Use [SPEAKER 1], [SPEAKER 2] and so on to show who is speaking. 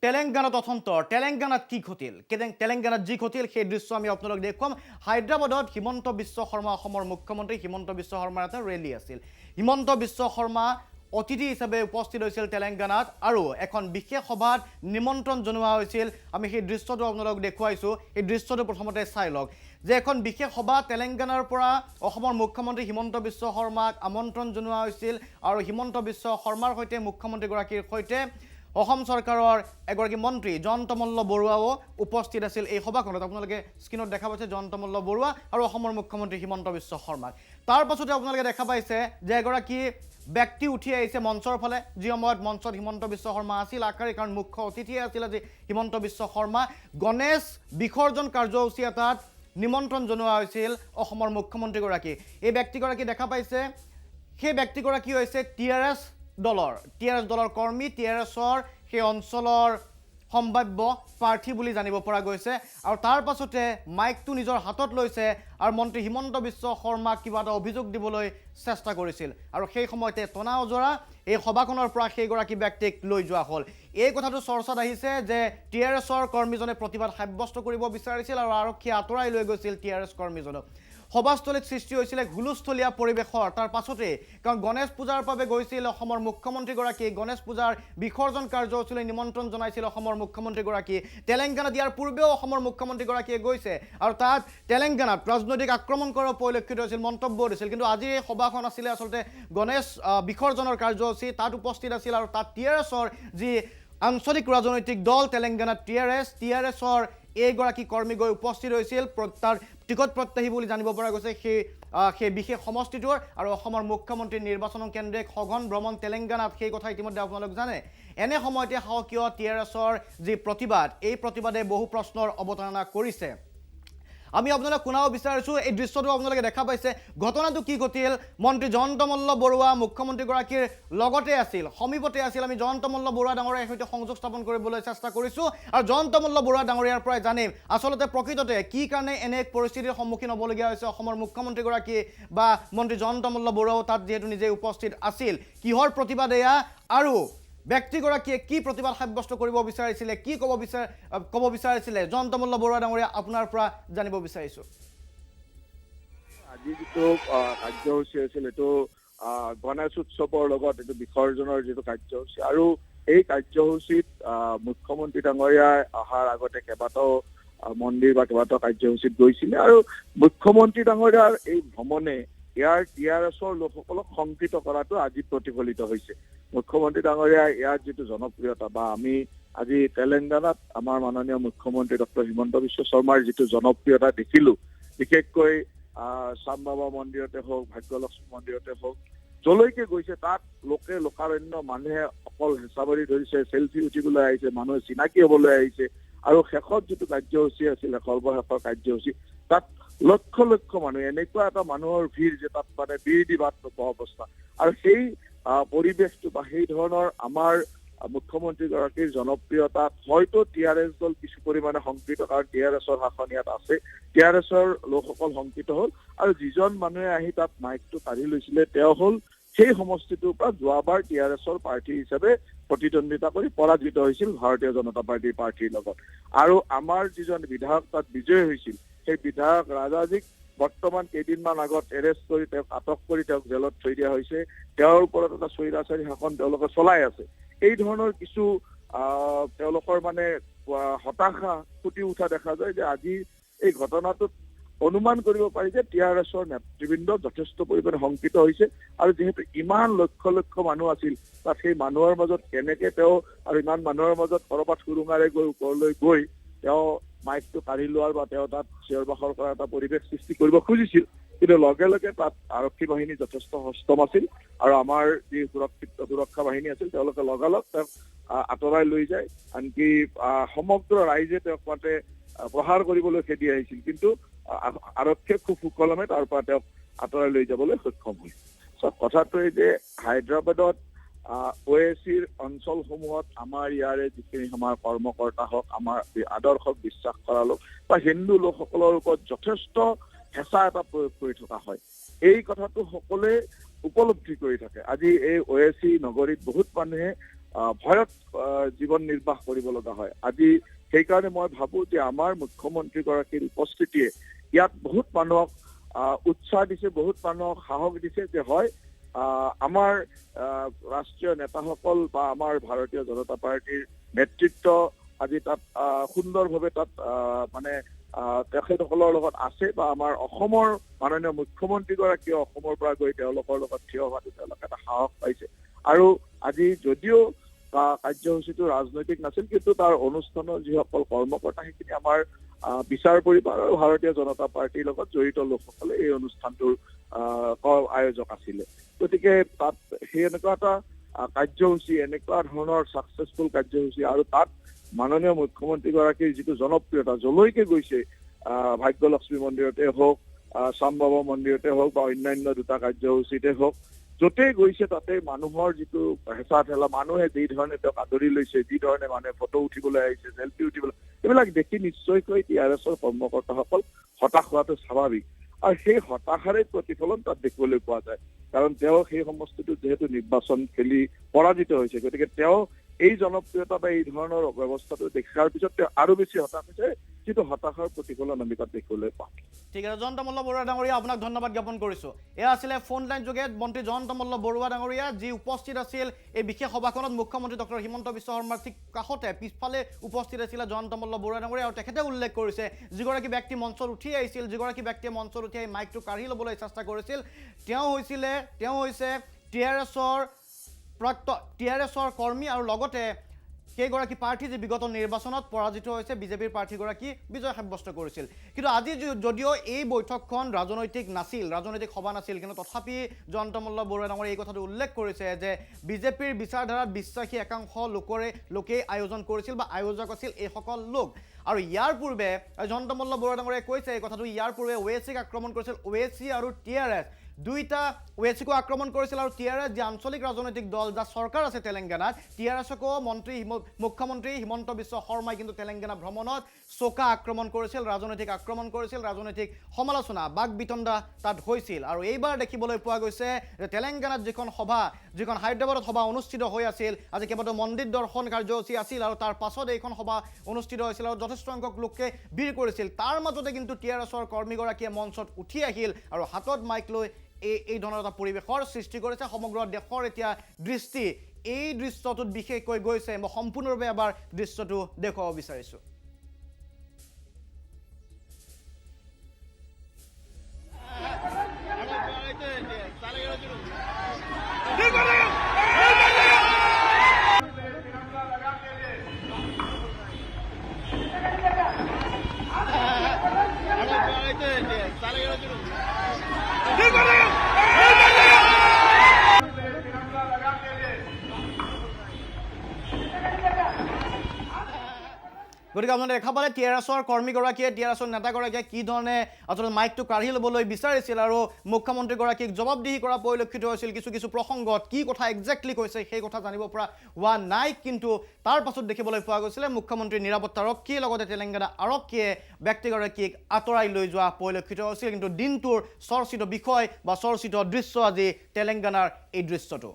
[SPEAKER 1] তেলেংগানাত অথন্তৰ তেলেংগানাত কি ঘটিল তেলেংগানাত যি ঘটিল সেই দৃশ্য আমি আপোনালোক দেখুৱাম হায়দৰাবাদত হিমন্ত বিশ্ব শৰ্মা অসমৰ মুখ্যমন্ত্ৰী হিমন্ত বিশ্ব শৰ্মাৰ এটা ৰেলী আছিল হিমন্ত বিশ্ব শৰ্মা অতিথি হিচাপে উপস্থিত হৈছিল তেলেংগানাত আৰু এখন বিশেষ সভাত নিমন্ত্ৰণ জনোৱা হৈছিল আমি সেই দৃশ্যটো আপোনালোক দেখুৱাইছো এই দৃশ্যটো প্ৰথমতে চাই লওক যে এখন বিশেষ সভা তেলেংগানাৰ পৰা অসমৰ মুখ্যমন্ত্ৰী হিমন্ত বিশ্ব শৰ্মাক আমন্ত্ৰণ জনোৱা হৈছিল আৰু হিমন্ত বিশ্ব শৰ্মাৰ সৈতে মুখ্যমন্ত্ৰী গৰাকীৰ সৈতে অসম চৰকাৰৰ এগৰাকী মন্ত্ৰী জয়ন্ত মল্ল বৰুৱাও উপস্থিত আছিল এই সভাখনত আপোনালোকে স্ক্ৰীনত দেখা পাইছে জয়ন্ত মল্ল বৰুৱা আৰু অসমৰ মুখ্যমন্ত্ৰী হিমন্ত বিশ্ব শৰ্মাক তাৰ পাছতে আপোনালোকে দেখা পাইছে যে এগৰাকী ব্যক্তি উঠি আহিছে মঞ্চৰ ফালে যি সময়ত মঞ্চত হিমন্ত বিশ্ব শৰ্মা আছিল আকাৰী কাৰণ মুখ্য অতিথি আছিল আজি হিমন্ত বিশ্ব শৰ্মা গণেশ বিসৰ্জন কাৰ্যসূচী এটাত নিমন্ত্ৰণ জনোৱা হৈছিল অসমৰ মুখ্যমন্ত্ৰীগৰাকী এই ব্যক্তিগৰাকী দেখা পাইছে সেই ব্যক্তিগৰাকী হৈছে টিআৰএছ দলৰ কৰ্মী টিআৰএছৰ সেই অঞ্চলৰ সম্ভাব্য প্ৰাৰ্থী বুলি জানিব পৰা গৈছে আৰু তাৰ পাছতে মাইকটো নিজৰ হাতত লৈছে আৰু মন্ত্ৰী হিমন্ত বিশ্ব শৰ্মাক কিবা এটা অভিযোগ দিবলৈ চেষ্টা কৰিছিল আৰু সেই সময়তে টনা অজৰা এই সভাখনৰ পৰা সেইগৰাকী ব্যক্তিক লৈ যোৱা হ'ল এই কথাটো চৰ্চাত আহিছে যে টিআৰএছৰ কৰ্মীজনে প্ৰতিবাদ সাব্যস্ত কৰিব বিচাৰিছিল আৰু আৰক্ষীয়ে আঁতৰাই লৈ গৈছিল টিআৰএছ কৰ্মীজনক সভাস্থলীত সৃষ্টি হৈছিল এক হুলস্থলীয়া পৰিৱেশৰ তাৰ পাছতে কাৰণ গণেশ পূজাৰ বাবে গৈছিল অসমৰ মুখ্যমন্ত্ৰীগৰাকী গণেশ পূজাৰ বিসৰ্জন কাৰ্যসূচীলৈ নিমন্ত্ৰণ জনাইছিল অসমৰ মুখ্যমন্ত্ৰীগৰাকী তেলেংগানাত ইয়াৰ পূৰ্বেও অসমৰ মুখ্যমন্ত্ৰীগৰাকীয়ে গৈছে আৰু তাত তেলেংগানাত ৰাজনৈতিক আক্ৰমণ কৰাৰ পৰিলক্ষিত হৈছিল মন্তব্য দিছিল কিন্তু আজিৰ এই সভাখন আছিলে আচলতে গণেশ বিসৰ্জনৰ কাৰ্যসূচী তাত উপস্থিত আছিল আৰু তাত টিআৰএছৰ যি আঞ্চলিক ৰাজনৈতিক দল তেলেংগানাত টিআৰএছৰ এইগৰাকী কৰ্মী গৈ উপস্থিত হৈছিল তাৰ টিকট প্ৰত্যাহী বুলি জানিব পৰা গৈছে সেই বিশেষ সমষ্টিটোৰ আৰু অসমৰ মুখ্যমন্ত্ৰী নিৰ্বাচন কেন্দ্ৰিক সঘন ভ্ৰমণ তেলেংগানাত সেই কথা ইতিমধ্যে আপোনালোক জানে এনে সময়তে সাহসীয় টিআৰএছৰ যি প্ৰতিবাদ এই প্ৰতিবাদে বহু প্ৰশ্নৰ অৱতাৰণা কৰিছে আমি আপোনালোক শুনাব বিচাৰিছোঁ এই দৃশ্যটো আপোনালোকে দেখা পাইছে ঘটনাটো কি ঘটিল মন্ত্ৰী জয়ন্ত মল্ল বৰুৱা মুখ্যমন্ত্ৰীগৰাকীৰ লগতে আছিল সমীপতে আছিল আমি জয়ন্ত মল্ল বৰুৱা ডাঙৰীয়াৰ সৈতে সংযোগ স্থাপন কৰিবলৈ চেষ্টা কৰিছোঁ আৰু জয়ন্ত মল্ল বৰুৱা ডাঙৰীয়াৰ পৰাই জানিম আচলতে প্ৰকৃততে কি কাৰণে এনে এক পৰিস্থিতিৰ সন্মুখীন হ'বলগীয়া হৈছে অসমৰ মুখ্যমন্ত্ৰীগৰাকী বা মন্ত্ৰী জয়ন্ত মল্ল বৰুৱাও তাত যিহেতু নিজে উপস্থিত আছিল কিহৰ প্ৰতিবাদ এয়া আৰু ব্যক্তিগৰাকীয়ে কি প্ৰতিবাদ সাব্যস্ত কৰিব বিচাৰিছিলে কি ক'ব বিচাৰিছিলে জয়ন্ত মল্ল বৰুৱা ডাঙৰীয়া আপোনাৰ পৰা জানিব বিচাৰিছোঁ
[SPEAKER 2] আজি যিটো কাৰ্যসূচী আছিল এইটো গণেশ উৎসৱৰ লগত এইটো বিসৰ্জনৰ যিটো কাৰ্যসূচী আৰু এই কাৰ্যসূচীত মুখ্যমন্ত্ৰী ডাঙৰীয়াই অহাৰ আগতে কেইবাটাও মন্দিৰ বা কেইবাটাও কাৰ্যসূচীত গৈছিলে আৰু মুখ্যমন্ত্ৰী ডাঙৰীয়াৰ এই ভ্ৰমণে ইয়াৰ টিআৰএছৰ লোকসকলক শংকিত কৰাটো আজি প্ৰতিফলিত হৈছে মুখ্যমন্ত্ৰী ডাঙৰীয়াই ইয়াৰ যিটো জনপ্ৰিয়তা বা আমি আজি তেলেংগানাত আমাৰ মাননীয় মুখ্যমন্ত্ৰী ডক্টৰ হিমন্ত বিশ্ব শৰ্মাৰ যিটো জনপ্ৰিয়তা দেখিলো বিশেষকৈ শ্যামবাবা মন্দিৰতে হওক ভাগ্যলক্ষ্মী মন্দিৰতে হওক যলৈকে গৈছে তাত লোকাৰণ্য মানুহে অকল হেঁচা মাৰি ধৰিছে চেলফি উঠিবলৈ আহিছে মানুহে চিনাকি হ'বলৈ আহিছে আৰু শেষত যিটো কাৰ্যসূচী আছিল সৰ্বশেষৰ কাৰ্যসূচী তাত লক্ষ লক্ষ মানুহ এনেকুৱা এটা মানুহৰ ভিৰ যে তাত মানে বিৰতি বাদ নোপোৱা অৱস্থা আৰু সেই পৰিৱেশটো বা সেই ধৰণৰ আমাৰ মুখ্যমন্ত্ৰীগৰাকীৰ জনপ্ৰিয়তাত হয়তো টিআৰএছ দল কিছু পৰিমাণে শংকিত কাৰণ টিআৰএছৰ শাসন ইয়াত আছে টিআৰএছৰ লোকসকল শংকিত হ'ল আৰু যিজন মানুহে আহি তাত মাইকটো কাঢ়ি লৈছিলে তেওঁ হ'ল সেই সমষ্টিটোৰ পৰা যোৱাবাৰ টিআৰএছৰ প্ৰাৰ্থী হিচাপে প্ৰতিদ্বন্দ্বিতা কৰি পৰাজিত হৈছিল ভাৰতীয় জনতা পাৰ্টীৰ প্ৰাৰ্থীৰ লগত আৰু আমাৰ যিজন বিধায়ক তাত বিজয়ী হৈছিল সেই বিধায়ক ৰাজাজীক বৰ্তমান কেইদিনমান আগত এৰেষ্ট কৰি তেওঁক আটক কৰি তেওঁক জেলত থৈ দিয়া হৈছে তেওঁৰ ওপৰত এটা স্বৈৰাচাৰী শাসন তেওঁলোকে চলাই আছে এই ধৰণৰ কিছু তেওঁলোকৰ মানে হতাশা ফুটি উঠা দেখা যায় যে আজি এই ঘটনাটোত অনুমান কৰিব পাৰি যে টিআৰএছৰ নেতৃবৃন্দ যথেষ্ট পৰিমাণে শংকিত হৈছে আৰু যিহেতু ইমান লক্ষ লক্ষ মানুহ আছিল তাত সেই মানুহৰ মাজত কেনেকে তেওঁ আৰু ইমান মানুহৰ মাজত কৰবাত সুৰুঙাৰে গৈ ওপৰলৈ গৈ তেওঁ মাইকটো কাঢ়ি লোৱাৰ বা তেওঁ তাত চিঞৰ বাখৰ কৰা এটা পৰিৱেশ সৃষ্টি কৰিব খুজিছিল কিন্তু লগে লগে তাত আৰক্ষী বাহিনী যথেষ্ট সষ্টম আছিল আৰু আমাৰ যি সুৰক্ষা বাহিনী আছিল তেওঁলোকে লগালগ তেওঁক আঁতৰাই লৈ যায় আনকি সমগ্ৰ ৰাইজে তেওঁক মাতে প্ৰহাৰ কৰিবলৈ খেদি আহিছিল কিন্তু আৰক্ষীয়ে খুব সুকলমে তাৰ পৰা তেওঁক আঁতৰাই লৈ যাবলৈ সক্ষম হয় কথাটো এই যে হায়দৰাবাদত OACৰ অঞ্চলসমূহত আমাৰ ইয়াৰে যিখিনি আমাৰ কৰ্মকৰ্তা হওক আমাৰ আদৰ্শক বিশ্বাস কৰা লোক বা হিন্দু লোকসকলৰ ওপৰত যথেষ্ট হেঁচা এটা প্ৰয়োগ কৰি থকা হয় এই কথাটো সকলোৱে উপলব্ধি কৰি থাকে আজি এই OAC নগৰীত বহুত মানুহে ভয়ত জীৱন নিৰ্বাহ কৰিব লগা হয়। আজি সেইকাৰণে মই ভাবো যে আমাৰ মুখ্যমন্ত্ৰীগৰাকীৰ উপস্থিতিয়ে ইয়াত বহুত মানুহক উৎসাহ দিছে, বহুত মানুহক সাহস দিছে যে হয় আমাৰ ৰাষ্ট্ৰীয় নেতাসকল বা আমাৰ ভাৰতীয় জনতা পাৰ্টীৰ নেতৃত্ব আজি তাত সুন্দৰভাৱে তাত মানে তেখেতসকলৰ লগত আছে বা আমাৰ অসমৰ মাননীয় মুখ্যমন্ত্ৰীগৰাকীয়ে অসমৰ পৰা গৈ তেওঁলোকৰ লগত থিয় হোৱাটো তেওঁলোকে এটা সাহস পাইছে। আৰু আজি যদিও কাৰ্যসূচীটো ৰাজনৈতিক নাছিল, কিন্তু তাৰ অনুষ্ঠানৰ যিসকল কৰ্মকৰ্তা সেইখিনি আমাৰ বিচাৰ পৰিবাৰ আৰু ভাৰতীয় জনতা পাৰ্টীৰ লগত জড়িত লোকসকলে এই অনুষ্ঠানটোৰ আয়োজক আছিলে। গতিকে তাত সেই এনেকুৱা এটা কাৰ্যসূচী, এনেকুৱা ধৰণৰ ছাকচেছফুল কাৰ্যসূচী, আৰু তাত মাননীয় মুখ্যমন্ত্ৰীগৰাকীৰ যিটো জনপ্ৰিয়তা যলৈকে গৈছে, ভাগ্যলক্ষ্মী মন্দিৰতে হওক, শ্যামবাবা মন্দিৰতে হওক বা অন্যান্য দুটা কাৰ্যসূচীতে হওক, য'তেই গৈছে তাতে মানুহৰ যিটো হেঁচা ঠেলা, মানুহে যি ধৰণে তেওঁক আদৰি লৈছে, যি ধৰণে মানুহে ফটো উঠিবলৈ আহিছে, চেল্ফি উঠিবলৈ, এইবিলাক দেখি নিশ্চয়কৈ TRSৰ কৰ্মকৰ্তাসকল হতাশ হোৱাটো স্বাভাৱিক। আৰু সেই হতাশাৰে প্ৰতিফলন তাত দেখিবলৈ পোৱা যায়, কাৰণ তেওঁ সেই সমষ্টিটোত যিহেতু নিৰ্বাচন খেলি পৰাজিত হৈছে, গতিকে তেওঁ এই জনপ্ৰিয়তা বা এই ধৰণৰ ব্যৱস্থাটো দেখাৰ পিছত তেওঁ আৰু বেছি হতাশ হৈছে, যিটো হতাশাৰ প্ৰতিফলন আমি তাত দেখিবলৈ পাওঁ।
[SPEAKER 1] ঠিক আছে, জয়ন্ত মল্ল বৰুৱা ডাঙৰীয়া, আপোনাক ধন্যবাদ জ্ঞাপন কৰিছোঁ। এয়া আছিলে ফোন লাইন যোগে মন্ত্ৰী জয়ন্ত মল্ল বৰুৱা ডাঙৰীয়া, যি উপস্থিত আছিল এই বিশেষ সভাখনত। মুখ্যমন্ত্ৰী ডক্টৰ হিমন্ত বিশ্ব শৰ্মাৰ ঠিক কাষতে পিছফালে উপস্থিত আছিলে জয়ন্ত মল্ল বৰুৱা ডাঙৰীয়া, আৰু তেখেতে উল্লেখ কৰিছে যিগৰাকী ব্যক্তি মঞ্চত উঠি আহিছিল, যিগৰাকী ব্যক্তিয়ে মঞ্চত উঠি আহি মাইকটো কাঢ়ি ল'বলৈ চেষ্টা কৰিছিল, তেওঁ হৈছে TRSৰ কৰ্মী, আৰু লগতে সেইগৰাকী প্ৰাৰ্থী যি বিগত নিৰ্বাচনত পৰাজিত হৈছে, বিজেপিৰ প্ৰাৰ্থীগৰাকী বিজয় সাব্যস্ত কৰিছিল। কিন্তু আজি যদিও এই বৈঠকখন ৰাজনৈতিক নাছিল, ৰাজনৈতিক সভা নাছিল, কিন্তু তথাপি জয়ন্ত মল্ল বৰুৱা ডাঙৰীয়াই এই কথাটো উল্লেখ কৰিছে যে বিজেপিৰ বিচাৰধাৰাত বিশ্বাসী একাংশ লোকেই আয়োজন কৰিছিল বা আয়োজক আছিল এইসকল লোক। আৰু ইয়াৰ পূৰ্বে জয়ন্ত মল্ল বৰুৱা ডাঙৰীয়াই কৈছে এই কথাটো, ইয়াৰ পূৰ্বে ওৱেচিক আক্ৰমণ কৰিছিল, ওৱেচি আৰু TRS দুইটা, ওৱেচিকো আক্ৰমণ কৰিছিল, আৰু TRS যি আঞ্চলিক ৰাজনৈতিক দল যাৰ চৰকাৰ আছে তেলেংগানাত, TRSকো মুখ্যমন্ত্ৰী হিমন্ত বিশ্ব শৰ্মাই কিন্তু তেলেংগানা ভ্ৰমণত চোকা আক্ৰমণ কৰিছিল, ৰাজনৈতিক সমালোচনা, বাক বিতণ্ডা তাত হৈছিল। আৰু এইবাৰ দেখিবলৈ পোৱা গৈছে যে তেলেংগানাত যিখন হায়দৰাবাদত সভা অনুষ্ঠিত হৈ আছিল, আজি কেইবাটাও মন্দিৰ দৰ্শন কাৰ্যসূচী আছিল, আৰু তাৰ পাছত এইখন সভা অনুষ্ঠিত হৈছিল আৰু যথেষ্ট সংখ্যক লোকে ভিৰ কৰিছিল। তাৰ মাজতে কিন্তু TRSৰ কৰ্মীগৰাকীয়ে মঞ্চত উঠি আহিল আৰু হাতত মাইক লৈ এই ধৰণৰ এটা পৰিৱেশৰ সৃষ্টি কৰিছে। সমগ্ৰ দেশৰ এতিয়া দৃষ্টি এই দৃশ্যটোত বিশেষকৈ গৈছে। মই সম্পূৰ্ণৰূপে এবাৰ দৃশ্যটো দেখুৱাব বিচাৰিছোঁ। গতিকে আপোনালোকে দেখা পালে TRSৰ কৰ্মীগৰাকীয়ে, TRSৰ নেতাগৰাকীয়ে কি ধৰণে আচলতে মাইকটো কাঢ়ি ল'বলৈ বিচাৰিছিল আৰু মুখ্যমন্ত্ৰীগৰাকীক জবাবদিহি কৰা পৰিলক্ষিত হৈছিল। কিছু প্ৰসংগত কি কথা একজেক্টলি কৈছে সেই কথা জানিব পৰা হোৱা নাই, কিন্তু তাৰ পাছত দেখিবলৈ পোৱা গৈছিলে মুখ্যমন্ত্ৰীৰ নিৰাপত্তাৰক্ষীৰ লগতে তেলেংগানা আৰক্ষীয়ে ব্যক্তিগৰাকীক আঁতৰাই লৈ যোৱা পৰিলক্ষিত হৈছিল। কিন্তু দিনটোৰ চৰ্চিত বিষয় বা চৰ্চিত দৃশ্য আজি তেলেংগানাৰ এই দৃশ্যটো।